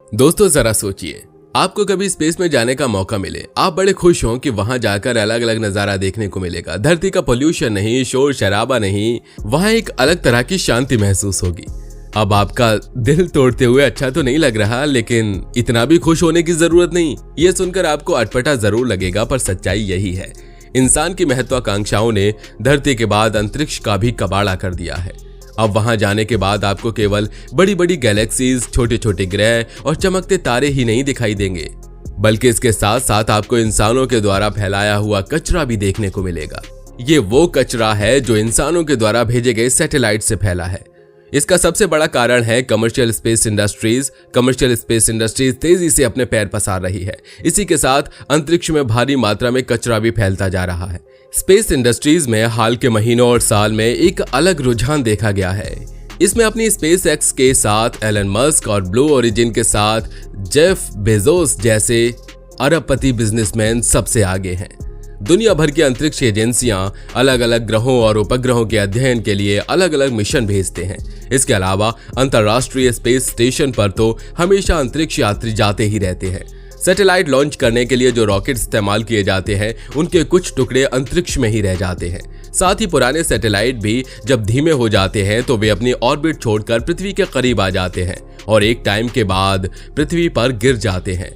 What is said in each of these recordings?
दोस्तों जरा सोचिए, आपको कभी स्पेस में जाने का मौका मिले, आप बड़े खुश हों कि वहां जाकर अलग अलग नजारा देखने को मिलेगा। धरती का पोल्यूशन नहीं, शोर शराबा नहीं, वहां एक अलग तरह की शांति महसूस होगी। अब आपका दिल तोड़ते हुए अच्छा तो नहीं लग रहा, लेकिन इतना भी खुश होने की जरूरत नहीं। ये सुनकर आपको अटपटा जरूर लगेगा, पर सच्चाई यही है। इंसान की महत्वाकांक्षाओं ने धरती के बाद अंतरिक्ष का भी कबाड़ा कर दिया है। अब वहां जाने के बाद आपको केवल बड़ी बड़ी गैलेक्सीज, छोटे छोटे ग्रह और चमकते तारे ही नहीं दिखाई देंगे, बल्कि इसके साथ साथ आपको इंसानों के द्वारा फैलाया हुआ कचरा भी देखने को मिलेगा। ये वो कचरा है जो इंसानों के द्वारा भेजे गए सैटेलाइट से फैला है। इसका सबसे बड़ा कारण है commercial space industries. Commercial space industries तेजी से अपने पैर पसार रही है। इसी के साथ अंतरिक्ष में भारी मात्रा में कचरा भी फैलता जा रहा है। स्पेस इंडस्ट्रीज में हाल के महीनों और साल में एक अलग रुझान देखा गया है। इसमें अपनी स्पेस एक्स के साथ एलन मस्क और ब्लू ओरिजिन के साथ जेफ बेजोस जैसे अरबपति बिजनेसमैन सबसे आगे हैं। दुनिया भर की अंतरिक्ष एजेंसियां अलग अलग ग्रहों और उपग्रहों के अध्ययन के लिए अलग अलग मिशन भेजते हैं। इसके अलावा अंतर्राष्ट्रीय स्पेस स्टेशन पर तो हमेशा अंतरिक्ष यात्री जाते ही रहते हैं। सैटेलाइट लॉन्च करने के लिए जो रॉकेट इस्तेमाल किए जाते हैं, उनके कुछ टुकड़े अंतरिक्ष में ही रह जाते हैं। साथ ही पुराने सैटेलाइट भी जब धीमे हो जाते हैं तो वे अपनी ऑर्बिट छोड़कर पृथ्वी के करीब आ जाते हैं और एक टाइम के बाद पृथ्वी पर गिर जाते हैं।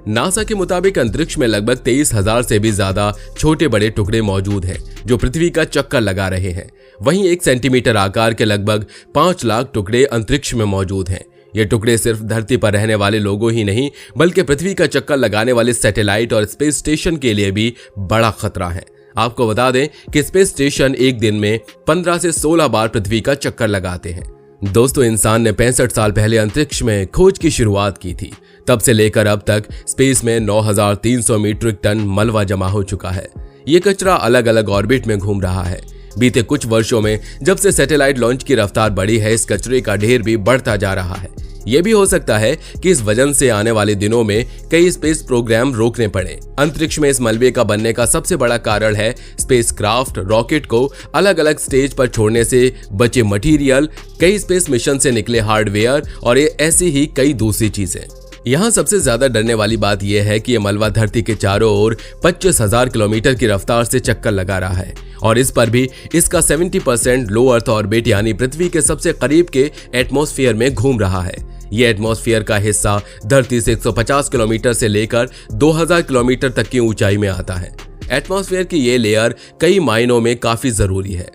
नासा के मुताबिक अंतरिक्ष में लगभग 23,000 से भी ज्यादा छोटे बड़े टुकड़े मौजूद हैं जो पृथ्वी का चक्कर लगा रहे हैं। वहीं 1 सेंटीमीटर आकार के लगभग 5 लाख टुकड़े अंतरिक्ष में मौजूद हैं। ये टुकड़े सिर्फ धरती पर रहने वाले लोगों ही नहीं, बल्कि पृथ्वी का चक्कर लगाने वाले सैटेलाइट और स्पेस स्टेशन के लिए भी बड़ा खतरा है। आपको बता दें कि स्पेस स्टेशन एक दिन में 15 से 16 बार पृथ्वी का चक्कर लगाते हैं। दोस्तों, इंसान ने 65 साल पहले अंतरिक्ष में खोज की शुरुआत की थी। तब से लेकर अब तक स्पेस में 9,300 मीट्रिक टन मलबा जमा हो चुका है। ये कचरा अलग अलग ऑर्बिट में घूम रहा है। बीते कुछ वर्षों में जब से सैटेलाइट लॉन्च की रफ्तार बढ़ी है, इस कचरे का ढेर भी बढ़ता जा रहा है। यह भी हो सकता है कि इस वजह से आने वाले दिनों में कई स्पेस प्रोग्राम रोकने पड़े। अंतरिक्ष में इस मलबे का बनने का सबसे बड़ा कारण है स्पेसक्राफ्ट रॉकेट को अलग अलग स्टेज पर छोड़ने से बचे मटेरियल, कई स्पेस मिशन से निकले हार्डवेयर और ऐसी ही कई दूसरी चीजें। यहाँ सबसे ज्यादा डरने वाली बात यह है कि यह मलबा धरती के चारों ओर 25,000 किलोमीटर की रफ्तार से चक्कर लगा रहा है और इस पर भी इसका 70% लो अर्थ ऑर्बिट यानी पृथ्वी के सबसे करीब के एटमॉस्फेयर में घूम रहा है। यह एटमॉस्फेयर का हिस्सा धरती से 150 किलोमीटर से लेकर 2000 किलोमीटर तक की ऊंचाई में आता है। एटमॉस्फेयर की ये लेयर कई मायनों में काफी जरूरी है।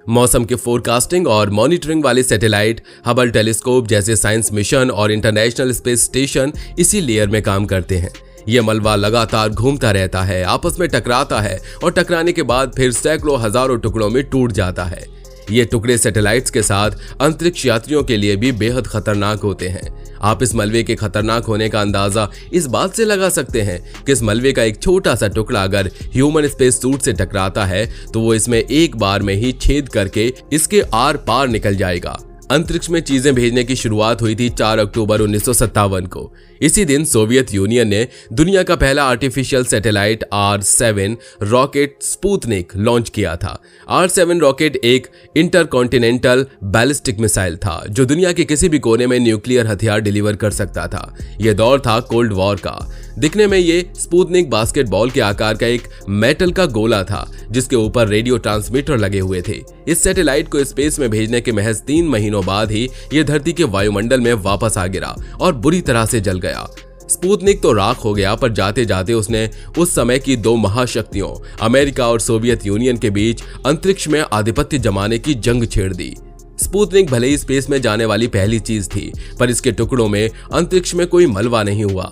मौसम के फोरकास्टिंग और मॉनिटरिंग वाले सैटेलाइट, हबल टेलीस्कोप जैसे साइंस मिशन और इंटरनेशनल स्पेस स्टेशन इसी लेयर में काम करते हैं। यह मलबा लगातार घूमता रहता है, आपस में टकराता है और टकराने के बाद फिर सैकड़ों हजारों टुकड़ों में टूट जाता है। ये टुकड़े सैटेलाइट्स के साथ अंतरिक्ष यात्रियों के लिए भी बेहद खतरनाक होते हैं। आप इस मलबे के खतरनाक होने का अंदाजा इस बात से लगा सकते हैं कि इस मलबे का एक छोटा सा टुकड़ा अगर ह्यूमन स्पेस सूट से टकराता है तो वो इसमें एक बार में ही छेद करके इसके आर पार निकल जाएगा। अंतरिक्ष में चीजें भेजने की शुरुआत हुई थी 4 अक्टूबर 1957 को। इसी दिन सोवियत यूनियन ने दुनिया का पहला artificial satellite R7 rocket Sputnik launch किया था। R7 रॉकेट एक इंटरकॉन्टिनेंटल बैलिस्टिक मिसाइल था जो दुनिया के किसी भी कोने में न्यूक्लियर हथियार डिलीवर कर सकता था। यह दौर था कोल्ड वॉर का। दिखने में ये स्पुतनिक बास्केटबॉल के आकार का एक मेटल का गोला था जिसके ऊपर रेडियो ट्रांसमीटर लगे हुए थे। इस सैटेलाइट को स्पेस में भेजने के महज 3 महीनों बाद ही यह धरती के वायुमंडल में वापस आ गिरा और बुरी तरह से जल गया। स्पुतनिक तो राख हो गया, पर जाते जाते उसने उस समय की 2 महाशक्तियों अमेरिका और सोवियत यूनियन के बीच अंतरिक्ष में आधिपत्य जमाने की जंग छेड़ दी। स्पुतनिक भले ही स्पेस में जाने वाली पहली चीज थी, पर इसके टुकड़ों में अंतरिक्ष में कोई मलबा नहीं हुआ।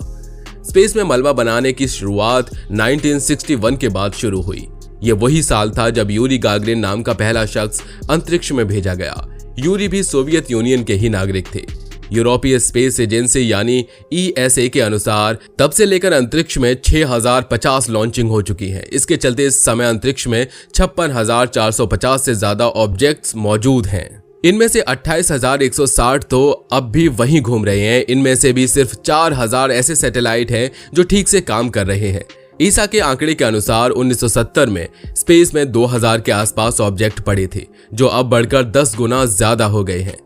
स्पेस में मलबा बनाने की शुरुआत 1961 के बाद शुरू हुई। यह वही साल था जब यूरी गागरिन नाम का पहला शख्स अंतरिक्ष में भेजा गया। यूरी भी सोवियत यूनियन के ही नागरिक थे। यूरोपीय स्पेस एजेंसी यानी ESA के अनुसार तब से लेकर अंतरिक्ष में 6050 लॉन्चिंग हो चुकी है। इसके चलते इस समय अंतरिक्ष में 56,450 से ज्यादा ऑब्जेक्ट्स मौजूद हैं। इनमें से 28,160 तो अब भी वहीं घूम रहे हैं। इनमें से भी सिर्फ 4,000 ऐसे सैटेलाइट हैं जो ठीक से काम कर रहे हैं। ईसा के आंकड़े के अनुसार 1970 में स्पेस में 2000 के आसपास ऑब्जेक्ट पड़े थे, जो अब बढ़कर 10 गुना ज्यादा हो गए हैं।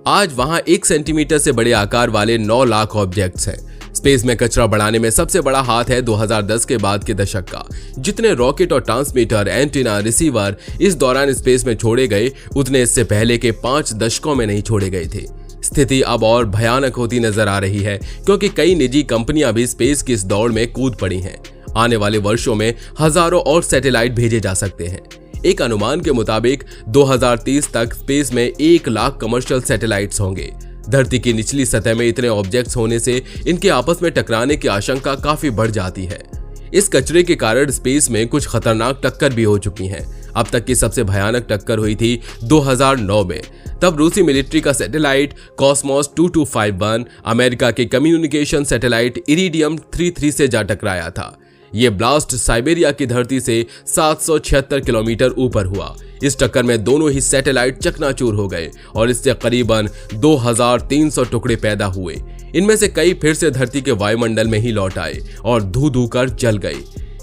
आज वहां 1 सेंटीमीटर से बड़े आकार वाले 9 लाख ऑब्जेक्ट्स हैं। स्पेस में कचरा बढ़ाने में सबसे बड़ा हाथ है 2010 के बाद के दशक का। जितने रॉकेट और ट्रांसमीटर, एंटीना, रिसीवर इस दौरान स्पेस में छोड़े गए, उतने इससे पहले के 5 दशकों में नहीं छोड़े गए थे। स्थिति अब और भयानक होती नजर आ रही है, क्योंकि कई निजी कंपनियां भी स्पेस की इस दौड़ में कूद पड़ी हैं। आने वाले वर्षों में हजारों और सैटेलाइट भेजे जा सकते हैं। एक अनुमान के मुताबिक 2030 तक स्पेस में 1 लाख कमर्शियल सैटेलाइट्स होंगे। धरती की निचली सतह में इतने ऑब्जेक्ट्स होने से इनके आपस में टकराने की आशंका काफी बढ़ जाती है। इस कचरे के कारण स्पेस में कुछ खतरनाक टक्कर भी हो चुकी हैं। अब तक की सबसे भयानक टक्कर हुई थी 2009 में। तब रूसी मिलिट्री का सैटेलाइट कॉस्मोस 2251 अमेरिका के कम्युनिकेशन सैटेलाइट इरिडियम 33 से जा टकराया था। ये ब्लास्ट साइबेरिया की धरती से 776 किलोमीटर ऊपर हुआ। इस टक्कर में दोनों ही सैटेलाइट चकनाचूर हो गए और इससे करीबन 2300 टुकड़े पैदा हुए। इनमें से कई फिर से धरती के वायुमंडल में ही लौट आए और धू कर जल गए।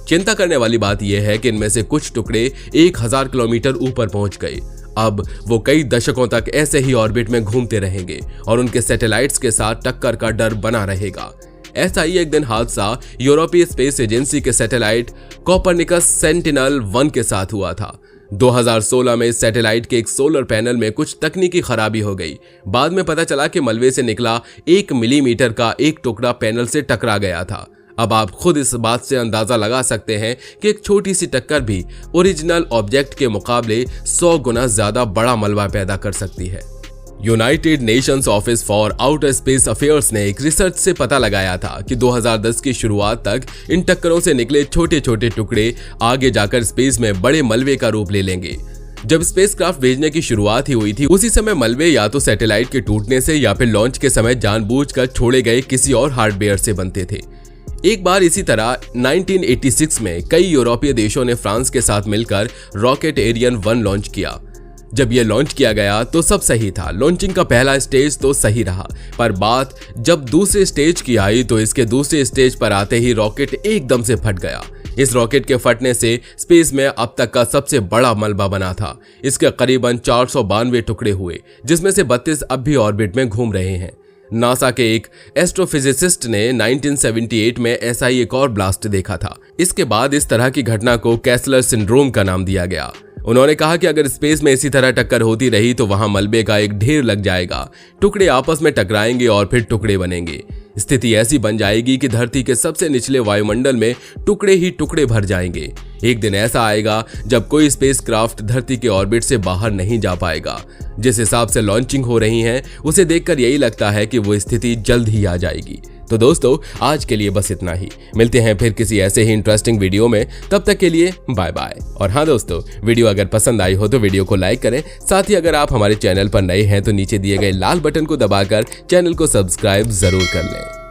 चिंता करने वाली बात यह है कि इनमें से कुछ टुकड़े 1000 किलोमीटर ऊपर पहुंच गए। अब वो कई दशकों तक ऐसे ही ऑर्बिट में घूमते रहेंगे और उनके सैटेलाइट्स के साथ टक्कर का डर बना रहेगा। ऐसा ही एक दिन हादसा यूरोपीय स्पेस एजेंसी के सैटेलाइट कोपरनिकस सेंटिनल-1 के साथ हुआ था। 2016 में इस सैटेलाइट के एक सोलर पैनल में कुछ तकनीकी खराबी हो गई। बाद में पता चला कि मलबे से निकला 1 मिलीमीटर का एक टुकड़ा पैनल से टकरा गया था। अब आप खुद इस बात से अंदाजा लगा सकते हैं कि एक छोटी सी टक्कर भी ओरिजिनल ऑब्जेक्ट के मुकाबले 100 गुना ज्यादा बड़ा मलबा पैदा कर सकती है। United Nations office for outer space affairs ने एक रिसर्च से पता लगाया था कि 2010 की शुरुआत तक इन टक्करों से निकले छोटे छोटे टुकड़े आगे जाकर स्पेस में बड़े मलबे का रूप ले लेंगे। जब स्पेसक्राफ्ट भेजने की शुरुआत ही हुई थी, उसी समय मलबे या तो सैटेलाइट के टूटने से या फिर लॉन्च के समय जानबूझकर छोड़े गए किसी और हार्डवेयर से बनते थे। एक बार इसी तरह 1986 में कई यूरोपीय देशों ने फ्रांस के साथ मिलकर रॉकेट एरियन 1 लॉन्च किया। जब यह लॉन्च किया गया तो सब सही था, लॉन्चिंग का पहला स्टेज तो सही रहा, पर बात जब दूसरे स्टेज की आई तो इसके दूसरे स्टेज पर आते ही रॉकेट एकदम से फट गया। इस रॉकेट के फटने से स्पेस में अब तक का सबसे बड़ा मलबा बना था। इसके करीबन 492 टुकड़े हुए, जिसमें से 32 अब भी ऑर्बिट में घूम रहे हैं। नासा के एक एस्ट्रोफिजिसिस्ट ने 1978 में ऐसा ही एक और ब्लास्ट देखा था। इसके बाद इस तरह की घटना को कैसलर सिंड्रोम का नाम दिया गया। उन्होंने कहा कि अगर स्पेस में इसी तरह टक्कर होती रही तो वहां मलबे का एक ढेर लग जाएगा, टुकड़े आपस में टकराएंगे और फिर टुकड़े बनेंगे। स्थिति ऐसी बन जाएगी कि धरती के सबसे निचले वायुमंडल में टुकड़े ही टुकड़े भर जाएंगे। एक दिन ऐसा आएगा जब कोई स्पेसक्राफ्ट धरती के ऑर्बिट से बाहर नहीं जा पाएगा। जिस हिसाब से लॉन्चिंग हो रही है, उसे देखकर यही लगता है कि वो स्थिति जल्द ही आ जाएगी। तो दोस्तों, आज के लिए बस इतना ही। मिलते हैं फिर किसी ऐसे ही इंटरेस्टिंग वीडियो में। तब तक के लिए बाय बाय। और हाँ दोस्तों, वीडियो अगर पसंद आई हो तो वीडियो को लाइक करें। साथ ही अगर आप हमारे चैनल पर नए हैं तो नीचे दिए गए लाल बटन को दबाकर चैनल को सब्सक्राइब जरूर कर लें।